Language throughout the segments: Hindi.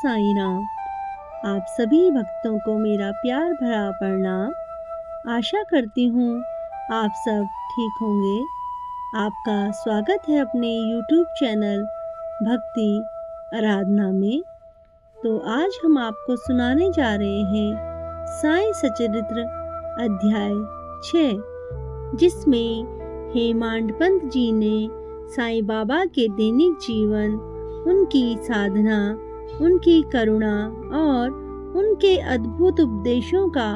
साईं राम। आप सभी भक्तों को मेरा प्यार भरा प्रणाम। आशा करती हूँ आप सब ठीक होंगे। आपका स्वागत है अपने YouTube चैनल भक्ति आराधना में। तो आज हम आपको सुनाने जा रहे हैं साईं सचरित्र अध्याय 6, जिसमें हेमांड पंत जी ने साईं बाबा के दैनिक जीवन, उनकी साधना, उनकी करुणा और उनके अद्भुत उपदेशों का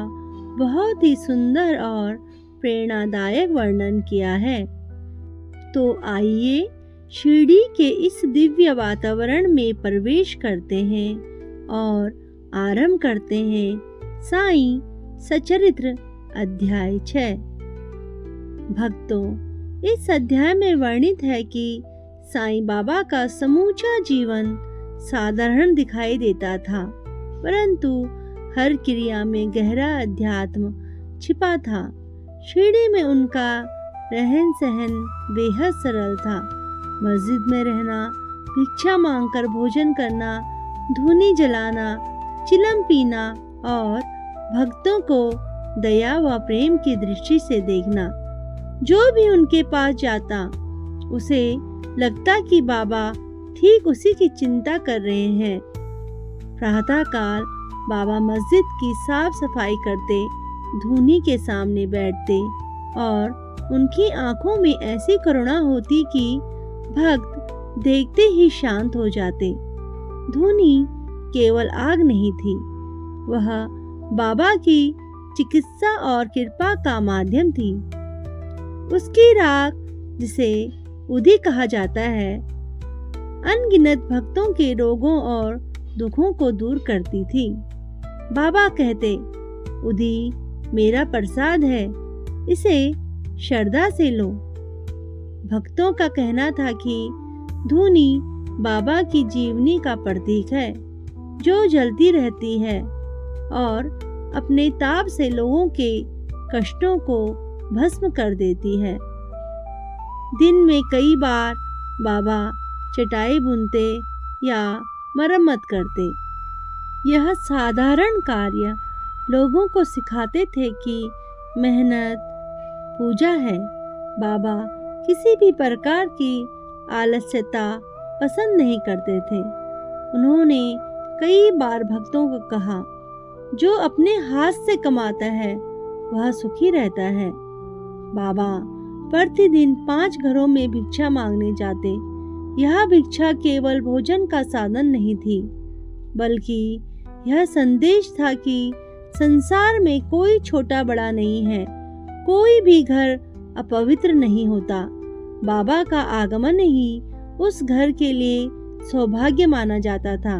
बहुत ही सुंदर और प्रेरणादायक वर्णन किया है। तो आइए शिरडी के इस दिव्य वातावरण में प्रवेश करते हैं और आरंभ करते हैं साईं सचरित्र अध्याय 6। भक्तों, इस अध्याय में वर्णित है कि साईं बाबा का समूचा जीवन साधारण दिखाई देता था, परंतु हर क्रिया में गहरा अध्यात्म छिपा था। शिरडी में उनका रहन सहन बेहद सरल था। मस्जिद में रहना, भिक्षा मांगकर भोजन करना, धूनी जलाना, चिलम पीना और भक्तों को दया व प्रेम की दृष्टि से देखना। जो भी उनके पास जाता उसे लगता कि बाबा ठीक उसी की चिंता कर रहे हैं। प्रातःकाल बाबा मस्जिद की साफ सफाई करते, धूनी के सामने बैठते और उनकी आंखों में ऐसी करुणा होती कि भक्त देखते ही शांत हो जाते। धूनी केवल आग नहीं थी, वह बाबा की चिकित्सा और कृपा का माध्यम थी। उसकी राख, जिसे उदी कहा जाता है, अनगिनत भक्तों के रोगों और दुखों को दूर करती थी। बाबा कहते, उदी मेरा प्रसाद है, इसे श्रद्धा से लो। भक्तों का कहना था कि धूनी बाबा की जीवनी का प्रतीक है, जो जलती रहती है और अपने ताप से लोगों के कष्टों को भस्म कर देती है। दिन में कई बार बाबा चटाई बुनते या मरम्मत करते। यह साधारण कार्य लोगों को सिखाते थे कि मेहनत पूजा है। बाबा किसी भी प्रकार की आलस्यता पसंद नहीं करते थे। उन्होंने कई बार भक्तों को कहा, जो अपने हाथ से कमाता है वह सुखी रहता है। बाबा प्रतिदिन 5 घरों में भिक्षा मांगने जाते। यह भिक्षा केवल भोजन का साधन नहीं थी, बल्कि यह संदेश था कि संसार में कोई छोटा बड़ा नहीं है, कोई भी घर अपवित्र नहीं होता। बाबा का आगमन ही उस घर के लिए सौभाग्य माना जाता था।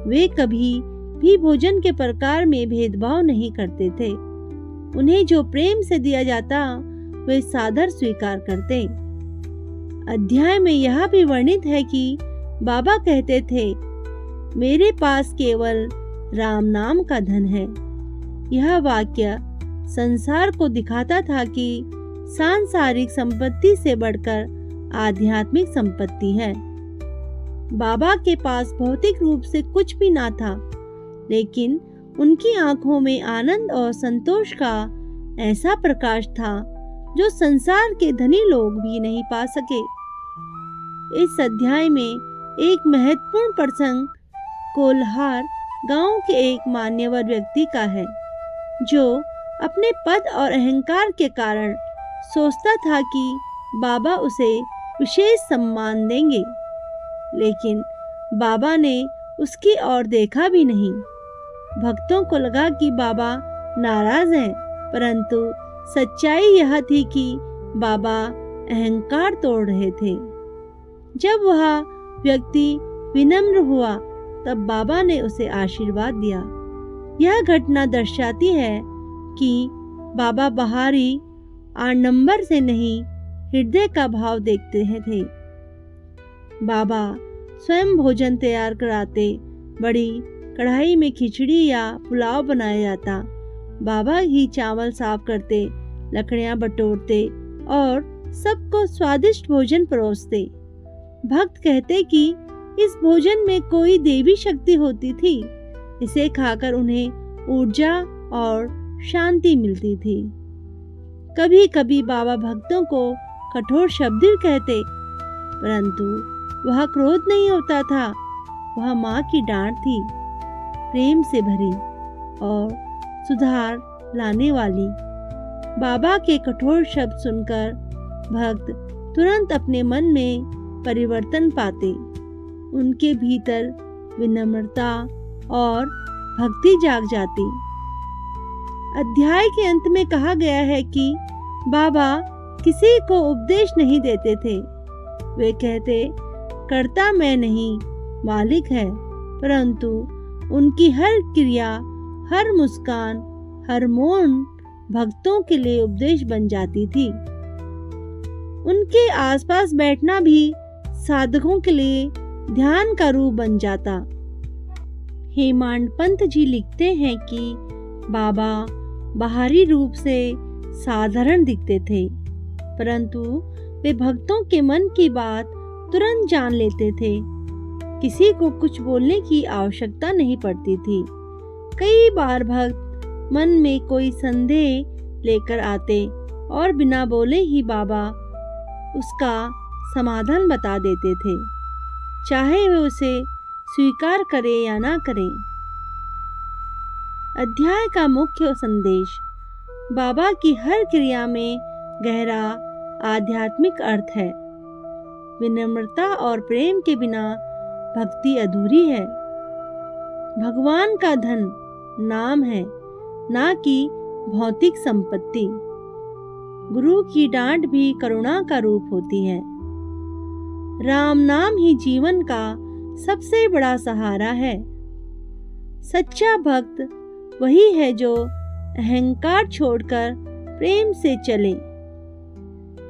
वे कभी भी भोजन के प्रकार में भेदभाव नहीं करते थे। उन्हें जो प्रेम से दिया जाता वे सादर स्वीकार करते। अध्याय में यह भी वर्णित है कि बाबा कहते थे, मेरे पास केवल राम नाम का धन है। यह वाक्य संसार को दिखाता था कि सांसारिक संपत्ति से बढ़कर आध्यात्मिक संपत्ति है। बाबा के पास भौतिक रूप से कुछ भी ना था, लेकिन उनकी आंखों में आनंद और संतोष का ऐसा प्रकाश था जो संसार के धनी लोग भी नहीं पा सके। इस अध्याय में एक महत्वपूर्ण प्रसंग कोल्हार गांव के एक मान्यवर व्यक्ति का है, जो अपने पद और अहंकार के कारण सोचता था कि बाबा उसे विशेष सम्मान देंगे, लेकिन बाबा ने उसकी ओर देखा भी नहीं। भक्तों को लगा कि बाबा नाराज हैं, परंतु सच्चाई यह थी कि बाबा अहंकार तोड़ रहे थे। जब वह व्यक्ति विनम्र हुआ, तब बाबा ने उसे आशीर्वाद दिया। यह घटना दर्शाती है कि बाबा बाहरी आडंबर से नहीं, हृदय का भाव देखते थे। बाबा स्वयं भोजन तैयार कराते। बड़ी कढ़ाई में खिचड़ी या पुलाव बनाया जाता। बाबा ही चावल साफ करते, लकड़ियां बटोरते और सबको स्वादिष्ट भोजन परोसते। भक्त कहते कि इस भोजन में कोई देवी शक्ति होती थी। इसे खाकर उन्हें ऊर्जा और शांति मिलती थी। कभी कभी बाबा भक्तों को कठोर शब्द भी कहते, परंतु वह क्रोध नहीं होता था। वह माँ की डांट थी, प्रेम से भरी और सुधार लाने वाली। बाबा के कठोर शब्द सुनकर भक्त तुरंत अपने मन में परिवर्तन पाते। उनके भीतर विनम्रता और भक्ति जाग जाती। अध्याय के अंत में कहा गया है कि बाबा किसी को उपदेश नहीं देते थे। वे कहते, कर्ता मैं नहीं, मालिक है। परंतु उनकी हर क्रिया, हर मुस्कान, हर मौन भक्तों के लिए उपदेश बन जाती थी। उनके आसपास बैठना भी साधकों के लिए ध्यान का रूप बन जाता। हेमांड पंत जी लिखते हैं कि बाबा बाहरी रूप से साधारण दिखते थे, परंतु वे भक्तों के मन की बात तुरंत जान लेते थे। किसी को कुछ बोलने की आवश्यकता नहीं पड़ती थी। कई बार भक्त मन में कोई संदेह लेकर आते और बिना बोले ही बाबा उसका समाधान बता देते थे, चाहे वे उसे स्वीकार करें या ना करें। अध्याय का मुख्य संदेश, बाबा की हर क्रिया में गहरा आध्यात्मिक अर्थ है। विनम्रता और प्रेम के बिना भक्ति अधूरी है। भगवान का धन नाम है, ना कि भौतिक संपत्ति। गुरु की डांट भी करुणा का रूप होती है। राम नाम ही जीवन का सबसे बड़ा सहारा है। सच्चा भक्त वही है जो अहंकार छोड़कर प्रेम से चले।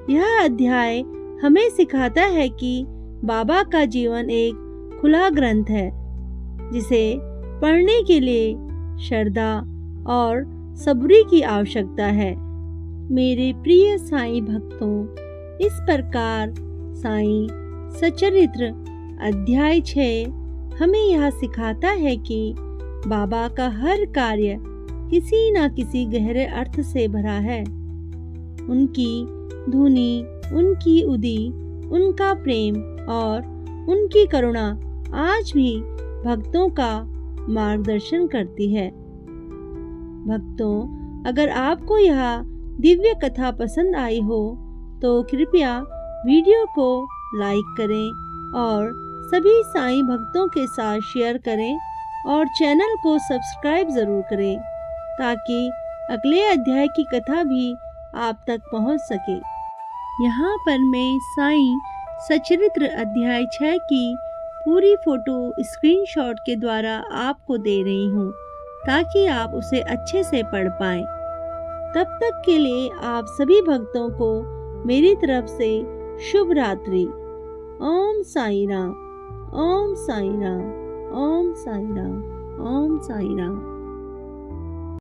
यह अध्याय हमें सिखाता है कि बाबा का जीवन एक खुला ग्रंथ है, जिसे पढ़ने के लिए श्रद्धा और सब्र की आवश्यकता है। मेरे प्रिय साईं भक्तों, इस प्रकार साईं सच्चरित्र अध्याय 6 हमें यह सिखाता है कि बाबा का हर कार्य किसी न किसी गहरे अर्थ से भरा है। उनकी धुनी, उनकी उदी, उनका प्रेम और उनकी करुणा आज भी भक्तों का मार्गदर्शन करती है। भक्तों, अगर आपको यह दिव्य कथा पसंद आई हो तो कृपया वीडियो को लाइक करें और सभी साईं भक्तों के साथ शेयर करें और चैनल को सब्सक्राइब ज़रूर करें, ताकि अगले अध्याय की कथा भी आप तक पहुंच सके। यहाँ पर मैं साईं सच्चरित्र अध्याय 6 की पूरी फोटो स्क्रीनशॉट के द्वारा आपको दे रही हूँ, ताकि आप उसे अच्छे से पढ़ पाएं। तब तक के लिए आप सभी भक्तों को मेरी तरफ से शुभ रात्रि। ओम साईं राम, ओम साईं राम, ओम साईं राम, ओम साईं राम।